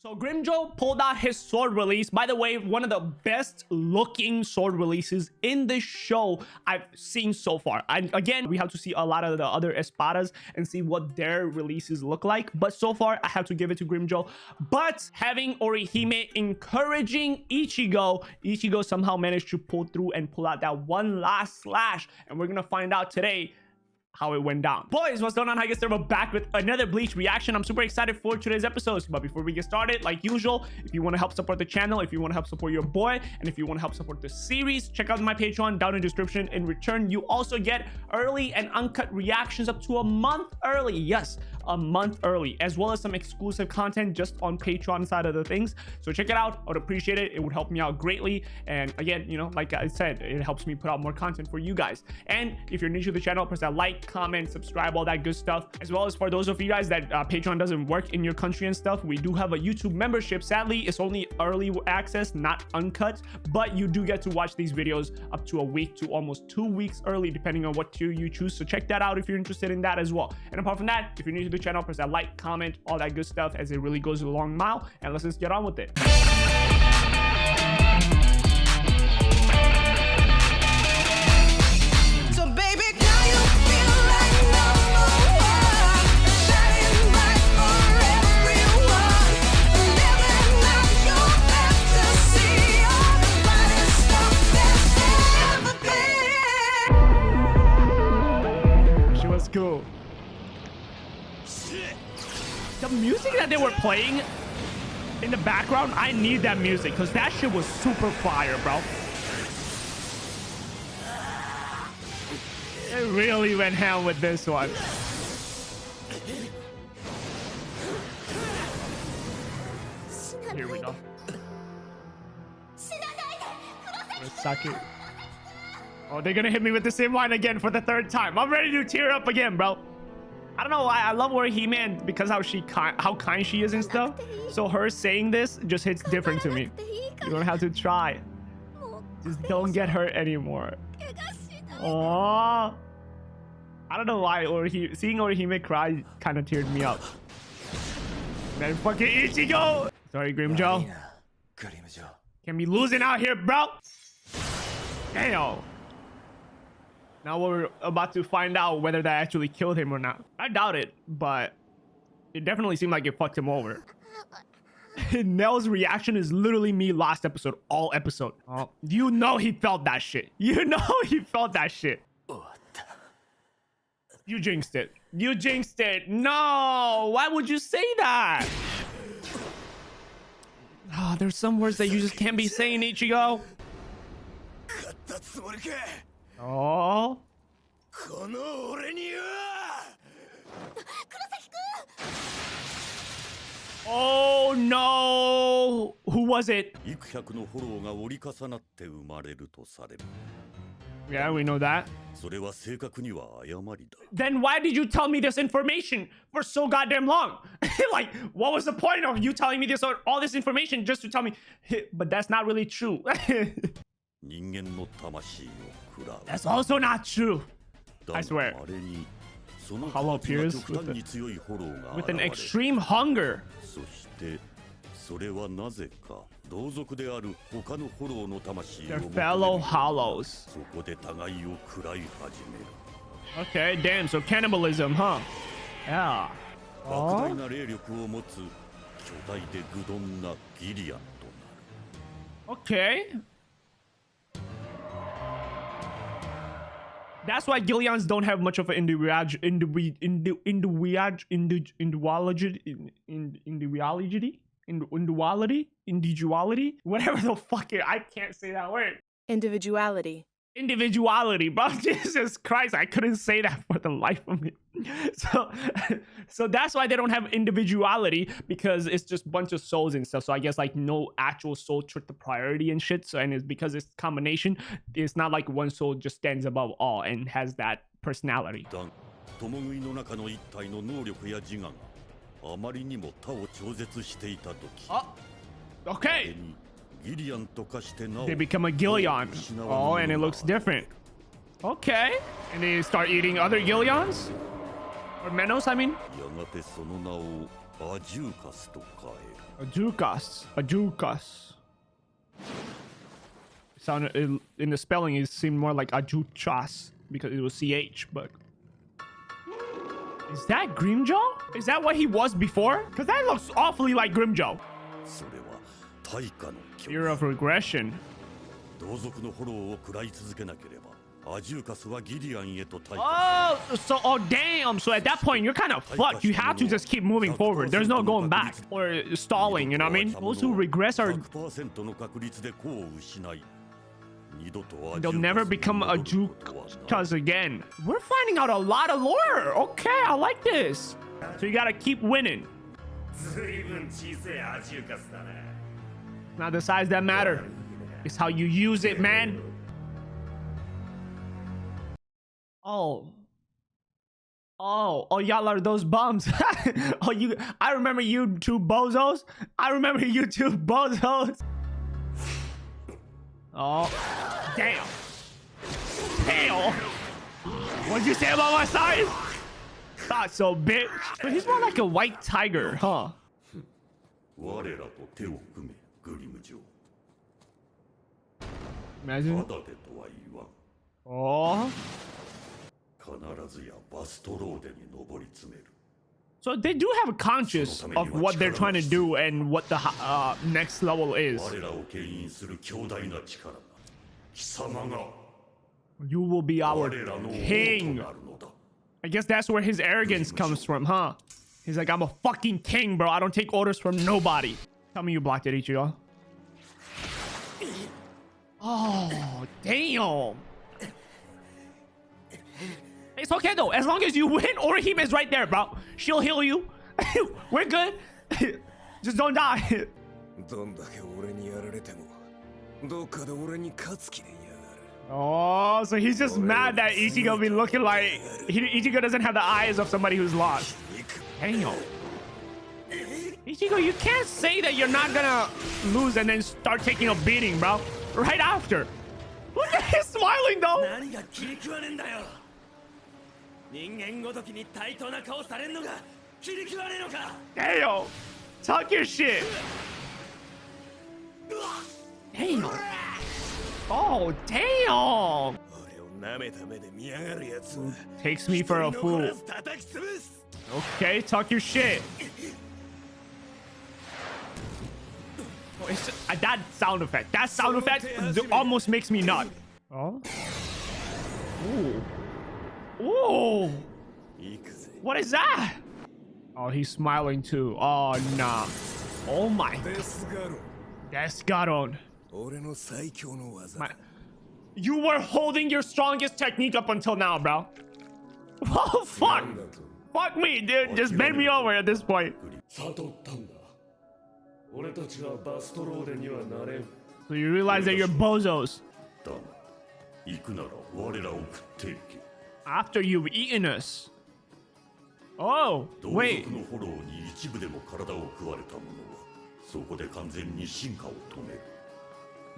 So Grimmjow pulled out his sword release. By the way, one of the best looking sword releases in this show I've seen so far. And again, we have to see a lot of the other espadas and see what their releases look like. But so far, I have to give it to Grimmjow. But having Orihime encouraging Ichigo, Ichigo somehow managed to pull through and pull out that one last slash. And we're going to find out today how it went down. Boys, what's going on? I guess we're back with another Bleach reaction. I'm super excited for today's episodes. But before we get started, like usual, if you want to help support the channel, if you want to help support your boy, and if you want to help support the series, check out my Patreon down in the description. In return, you also get early and uncut reactions up to a month early. Yes, a month early, as well as some exclusive content just on Patreon side of the things. So check it out. I would appreciate it. It would help me out greatly. And again, you know, like I said, it helps me put out more content for you guys. And if you're new to the channel, press that like, comment, subscribe, all that good stuff. As well as for those of you guys that Patreon doesn't work in your country and stuff, we do have a YouTube membership. Sadly, it's only early access, not uncut, but you do get to watch these videos up to a week to almost 2 weeks early, depending on what tier you choose. So check that out if you're interested in that as well. And apart from that, if you're new to the channel, press that like, comment, all that good stuff, as it really goes a long mile. And let's just get on with it. Cool. The music that they were playing in the background, I need that music because that shit was super fire, bro. It really went ham with this one. Here we go. Suck it. Oh, they're gonna hit me with the same line again for the third time. I'm ready to tear up again, bro. I don't know why. I love Orihime because how kind she is and stuff. So her saying this just hits different to me. You don't have to try. Just don't get hurt anymore. Oh, I don't know why seeing Orihime cry kind of teared me up. Man, fucking Ichigo. Sorry, Grimmjow. Can't be losing out here, bro. Damn. Now we're about to find out whether that actually killed him or not. I doubt it, but it definitely seemed like it fucked him over. Neel's reaction is literally me last episode, all episode. Oh, you know he felt that shit. You know he felt that shit. You jinxed it. You jinxed it. No, why would you say that? Oh, there's some words that you just can't be saying, Ichigo. Oh. Oh no. Who was it? Yeah, we know that. Then why did you tell me this information for so goddamn long? Like, what was the point of you telling me this or all this information just to tell me? But that's not really true. That's also not true. I swear. Hollow appears with an extreme hunger. Their fellow hollows. Okay, damn, so cannibalism, huh? Yeah. Oh. Okay. That's why Gillians don't have much of an individuality, whatever the fuck I can't say that word. Individuality, bro. Jesus Christ, I couldn't say that for the life of me. So that's why they don't have individuality, because it's just a bunch of souls and stuff. So I guess like no actual soul took the priority and shit. So, and it's because it's combination, it's not like one soul just stands above all and has that personality. Oh, okay. They become a Gillian. Oh, and it looks different. Okay. And they start eating other Gillians? Or Menos, I mean? Ajukas. Sounded in the spelling it seemed more like Ajuchas because it was CH, but is that Grimmjow? Is that what he was before? Because that looks awfully like Grimmjow. Year of regression. Oh damn, so at that point you're kind of fucked. You have to just keep moving forward. There's no going back or stalling, you know what I mean? Those who regress are, they'll never become a Jukas again. We're finding out a lot of lore. Okay, I like this. So you gotta keep winning. Not the size that matter. It's how you use it, man. Oh, y'all are those bums. I remember you two bozos. Oh, damn. What'd you say about my size? Thought so, bitch. But he's more like a white tiger, huh? Imagine. Oh. So they do have a conscious of what they're trying to do and what the next level is. You will be our king. I guess that's where his arrogance comes from, huh? He's like, I'm a fucking king, bro. I don't take orders from nobody. Tell me you blocked it, Ichigo. Oh, damn. It's okay though, as long as you win. Orihime is right there, bro. She'll heal you. We're good. Just don't die. Oh, so he's just mad that Ichigo be looking like Ichigo doesn't have the eyes of somebody who's lost. Damn. Ichigo, you can't say that you're not gonna lose and then start taking a beating, bro. Right after. Look at him smiling though. Damn. Talk your shit. Damn. Oh, damn. Takes me for a fool. Okay, talk your shit. Oh, it's just, that sound effect. That sound effect almost makes me nut. Oh. Ooh. Ooh. What is that? Oh, he's smiling too. Oh, nah. Oh my. Desgaron. You were holding your strongest technique up until now, bro. Oh, fuck. Fuck me, dude. Just bend me over at this point. So you realize that you're bozos. After you've eaten us. Oh, wait.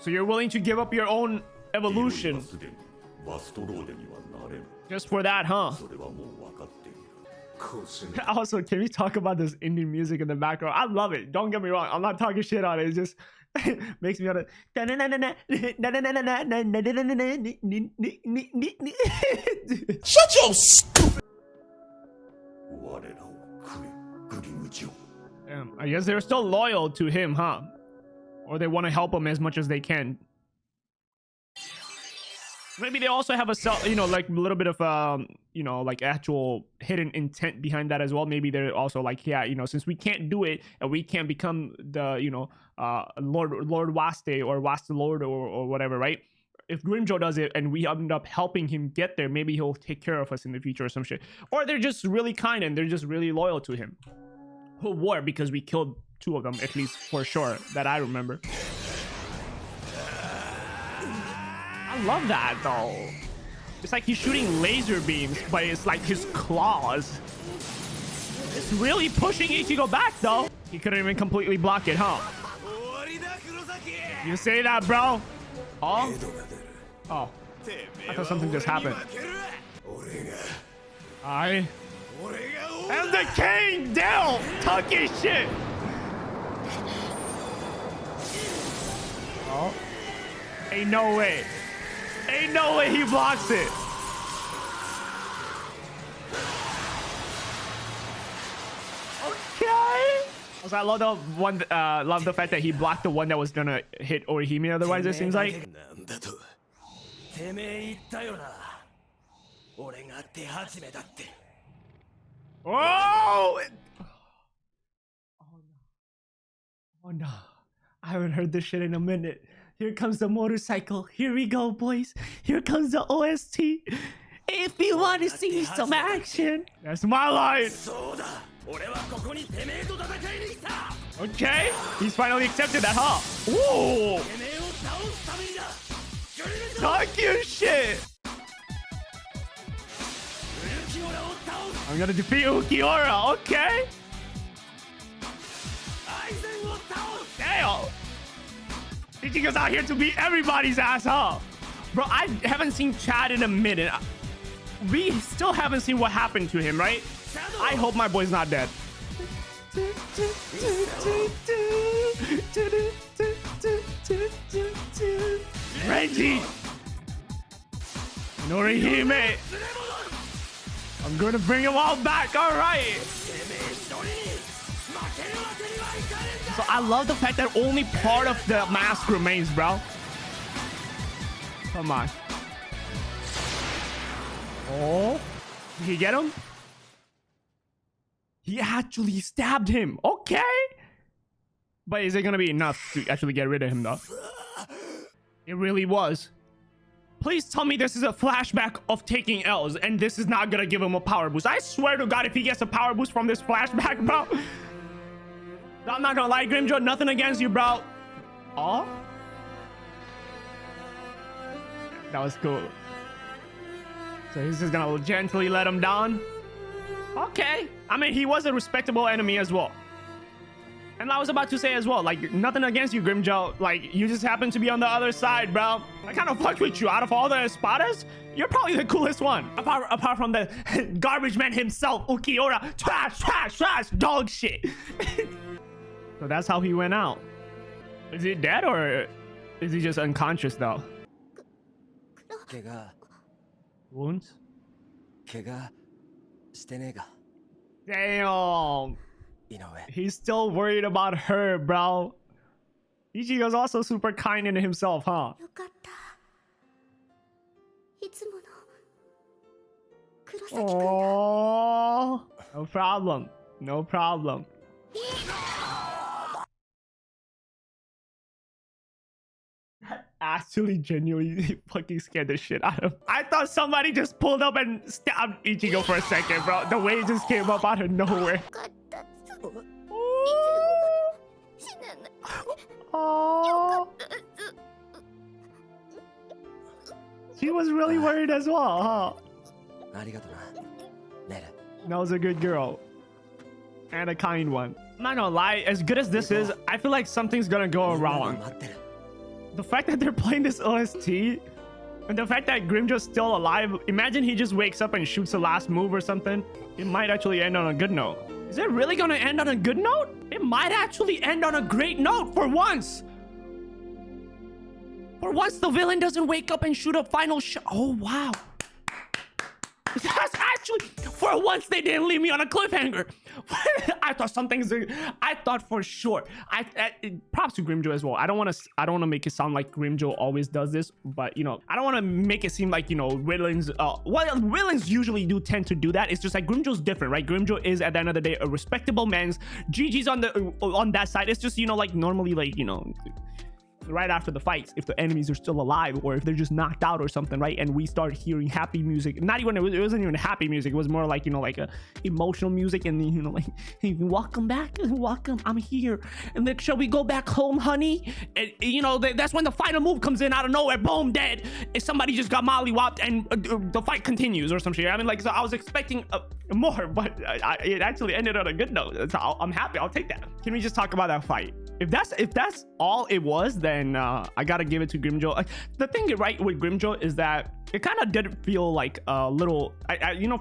So you're willing to give up your own evolution just for that, huh? Also, can we talk about this Indian music in the background? I love it. Don't get me wrong. I'm not talking shit on it. It just makes me want to. Shut your stupid. I guess they're still loyal to him, huh? Or they want to help him as much as they can. Maybe they also have a like a little bit of like actual hidden intent behind that as well. Maybe they're also like, yeah, since we can't do it and we can't become the Lord Waste or Waste Lord or whatever, right? If Grimmjow does it and we end up helping him get there, maybe he'll take care of us in the future or some shit. Or they're just really kind and they're just really loyal to him. Who were, because we killed 2 of them, at least for sure, that I remember. I love that though. It's like he's shooting laser beams, but it's like his claws. It's really pushing Ichigo back though. He couldn't even completely block it, huh? You say that, bro? Oh? Oh. I thought something just happened. And the king, Neel, talking shit. Oh, ain't no way. Ain't no way he blocks it. Okay. Also, I love the one. Love the fact that he blocked the one that was gonna hit Orihime. Otherwise, it seems like. Oh! Oh no. I haven't heard this shit in a minute. Here comes the motorcycle. Here we go, boys. Here comes the OST. If you want to see some action, that's my line. Okay, he's finally accepted that, huh? Ooh! Talk your shit! I'm gonna defeat Ukiura, okay? Damn! Ichigo's out here to beat everybody's ass, huh? Bro, I haven't seen Chad in a minute. We still haven't seen what happened to him, right? I hope my boy's not dead. Renji! Norihime! I'm gonna bring him all back, alright! So I love the fact that only part of the mask remains, bro. Come on. Oh, did he get him? He actually stabbed him. Okay. But is it gonna be enough to actually get rid of him though? It really was. Please tell me this is a flashback of taking L's and this is not gonna give him a power boost. I swear to God, if he gets a power boost from this flashback, bro. I'm not gonna lie, Grimmjow, nothing against you, bro. Oh? That was cool. So he's just gonna gently let him down. Okay. I mean, he was a respectable enemy as well. And I was about to say as well, like, nothing against you, Grimmjow. Like, you just happen to be on the other side, bro. I kind of fucked with you. Out of all the espadas, you're probably the coolest one. Apart from the garbage man himself, Ukiura. Trash, trash, trash, dog shit. So that's how he went out. Is he dead or is he just unconscious though? Wounds? Damn. He's still worried about her, bro. Ichigo's also super kind in himself, huh? Oh, no problem. No problem. Actually genuinely fucking scared the shit out of him. I thought somebody just pulled up and stabbed Ichigo for a second, bro. The way it just came up out of nowhere. Oh. She was really worried as well, huh? That was a good girl. And a kind one. I'm not gonna lie, as good as this is, I feel like something's gonna go wrong. The fact that they're playing this OST and the fact that Grimmjow's still alive, imagine he just wakes up and shoots the last move or something. It might actually end on a good note. Is it really gonna end on a good note? It might actually end on a great note for once. For once, the villain doesn't wake up and shoot a final shot. Oh, wow. That's actually, for once, they didn't leave me on a cliffhanger. I thought for sure. Props to Grimmjow as well. I don't want to make it sound like Grimmjow always does this, but you know, I don't want to make it seem like, you know, villains. Well, villains usually do tend to do that. It's just like Grimmjow's different, right? Grimmjow is at the end of the day a respectable man's. Gigi's on that side. It's just, you know, like normally, like, you know, right after the fights, if the enemies are still alive or if they're just knocked out or something, right, and we start hearing happy music, not even, it wasn't even happy music, it was more like, you know, like a emotional music, and you know, like, hey, welcome back, welcome, I'm here, and then shall we go back home, honey? And you know, that's when the final move comes in out of nowhere, boom, dead, and somebody just got mollywopped and the fight continues or some shit. I mean, like, so I was expecting more, but it actually ended on a good note. So I'm happy, I'll take that. Can we just talk about that fight? if that's all it was, then I gotta give it to Grimmjow. The thing right with Grimmjow is that it kind of did feel like a little,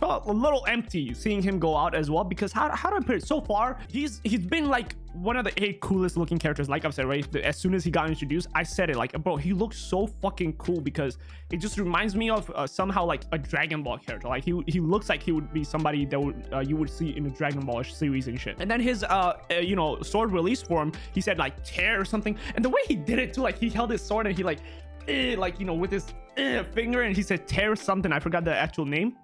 felt a little empty seeing him go out as well, because how do I put it? So far, he's been like one of the coolest looking characters. Like I've said, right, as soon as he got introduced, I said it, like, bro, he looks so fucking cool, because it just reminds me of somehow like a Dragon Ball character. Like he looks like he would be somebody that would you would see in a Dragon Ball series and shit. And then his sword release form, he said like tear or something, and the way he did it too, like he held his sword and he with his finger, and he said tear something, I forgot the actual name.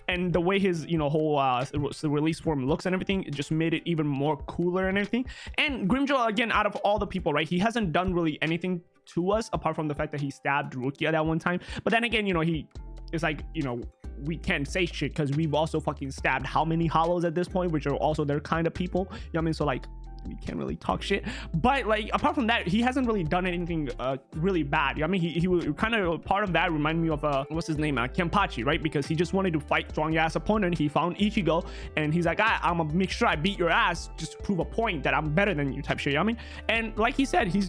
And the way his whole release form looks and everything, it just made it even more cooler and everything. And Grimmjow, again, out of all the people, right, he hasn't done really anything to us apart from the fact that he stabbed Rukia that one time. But then again, he is like, we can't say shit because we've also fucking stabbed how many hollows at this point, which are also their kind of people, you know what I mean? So like, we can't really talk shit. But like, apart from that, he hasn't really done anything really bad. You know what I mean? He was kind of part of that, reminded me of what's his name, Kenpachi, right? Because he just wanted to fight strong ass opponent. He found Ichigo and he's like, I'm gonna make sure I beat your ass just to prove a point that I'm better than you type shit. You know what I mean? And like he said, he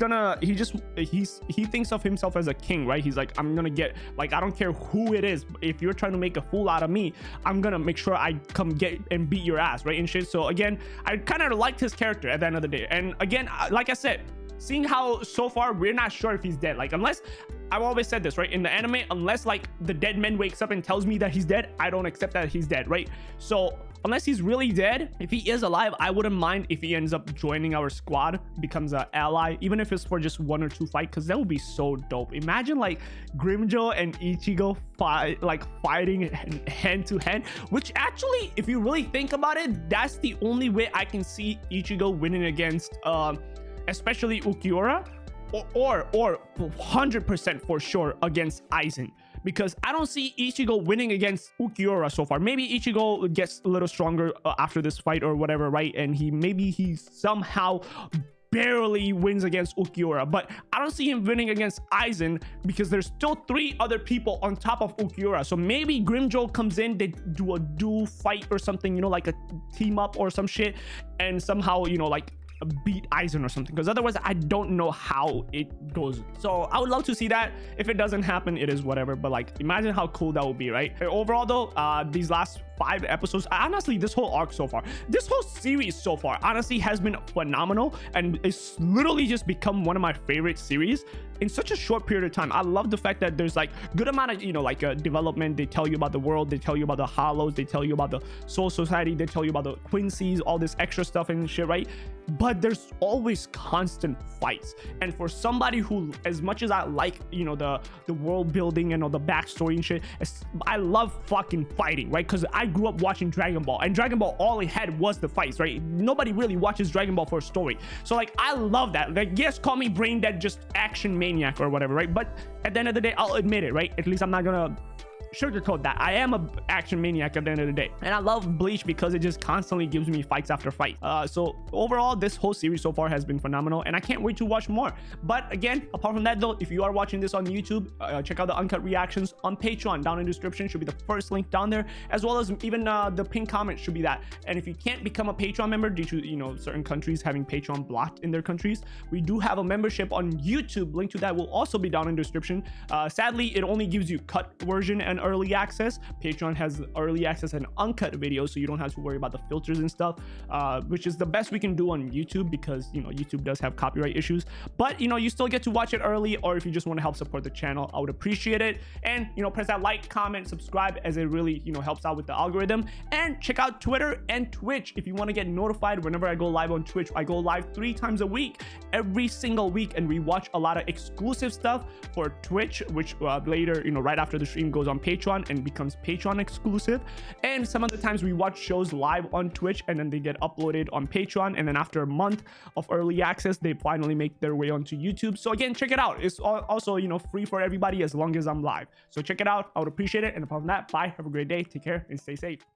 thinks of himself as a king, right? He's like, I'm gonna get, like, I don't care who it is, if you're trying to make a fool out of me, I'm gonna make sure I come get and beat your ass, right? And shit. So again, I kind of liked his character at the end of the day. And again, like I said, seeing how so far we're not sure if he's dead, like, unless, I've always said this, right, in the anime, unless like the dead man wakes up and tells me that he's dead, I don't accept that he's dead, right? So unless he's really dead, if he is alive, I wouldn't mind if he ends up joining our squad, becomes an ally, even if it's for just 1 or 2 fights, because that would be so dope. Imagine like Grimmjow and Ichigo fighting hand to hand, which actually, if you really think about it, that's the only way I can see Ichigo winning against especially Ukiura, or 100% for sure against Aizen, because I don't see Ichigo winning against Ukiura so far. Maybe Ichigo gets a little stronger after this fight or whatever, right? And he somehow barely wins against Ukiura, but I don't see him winning against Aizen because there's still 3 other people on top of Ukiura. So maybe Grimmjow comes in, they do a duel fight or something, like a team up or some shit, and somehow like beat Aizen or something, because otherwise I don't know how it goes. So I would love to see that. If it doesn't happen, it is whatever, but like, imagine how cool that would be, right? Overall though, these last 5 episodes, honestly, this whole arc so far, this whole series so far, honestly has been phenomenal, and it's literally just become one of my favorite series in such a short period of time. I love the fact that there's like good amount of development. They tell you about the world, they tell you about the hollows, they tell you about the soul society, they tell you about the Quincy's, all this extra stuff and shit, right? But there's always constant fights, and for somebody who, as much as I like the world building and all the backstory and shit, I love fucking fighting, right? Because I grew up watching Dragon Ball, and Dragon Ball, all it had was the fights, right? Nobody really watches Dragon Ball for a story. So like, I love that. Like, yes, call me brain dead, just action maniac or whatever, right? But at the end of the day, I'll admit it, right? At least I'm not gonna sugarcoat that. I am a action maniac at the end of the day, and I love Bleach because it just constantly gives me fights after fight. So overall, this whole series so far has been phenomenal, and I can't wait to watch more. But again, apart from that though, if you are watching this on YouTube, check out the uncut reactions on Patreon. Down in the description should be the first link down there, as well as even the pinned comment should be that. And if you can't become a Patreon member due to certain countries having Patreon blocked in their countries, we do have a membership on YouTube. Link to that will also be down in the description. Sadly, it only gives you cut version and early access. Patreon has early access and uncut videos, so you don't have to worry about the filters and stuff, which is the best we can do on YouTube, because YouTube does have copyright issues. But you still get to watch it early, or if you just want to help support the channel, I would appreciate it. And press that like, comment, subscribe, as it really helps out with the algorithm. And check out Twitter and Twitch if you want to get notified whenever I go live on Twitch. I go live 3 times a week, every single week, and we watch a lot of exclusive stuff for Twitch, which later right after the stream goes on Patreon and becomes Patreon exclusive. And some of the times we watch shows live on Twitch, and then they get uploaded on Patreon, and then after a month of early access, they finally make their way onto YouTube. So again, check it out. It's also free for everybody as long as I'm live. So check it out. I would appreciate it. And apart from that, bye, have a great day, take care, and stay safe.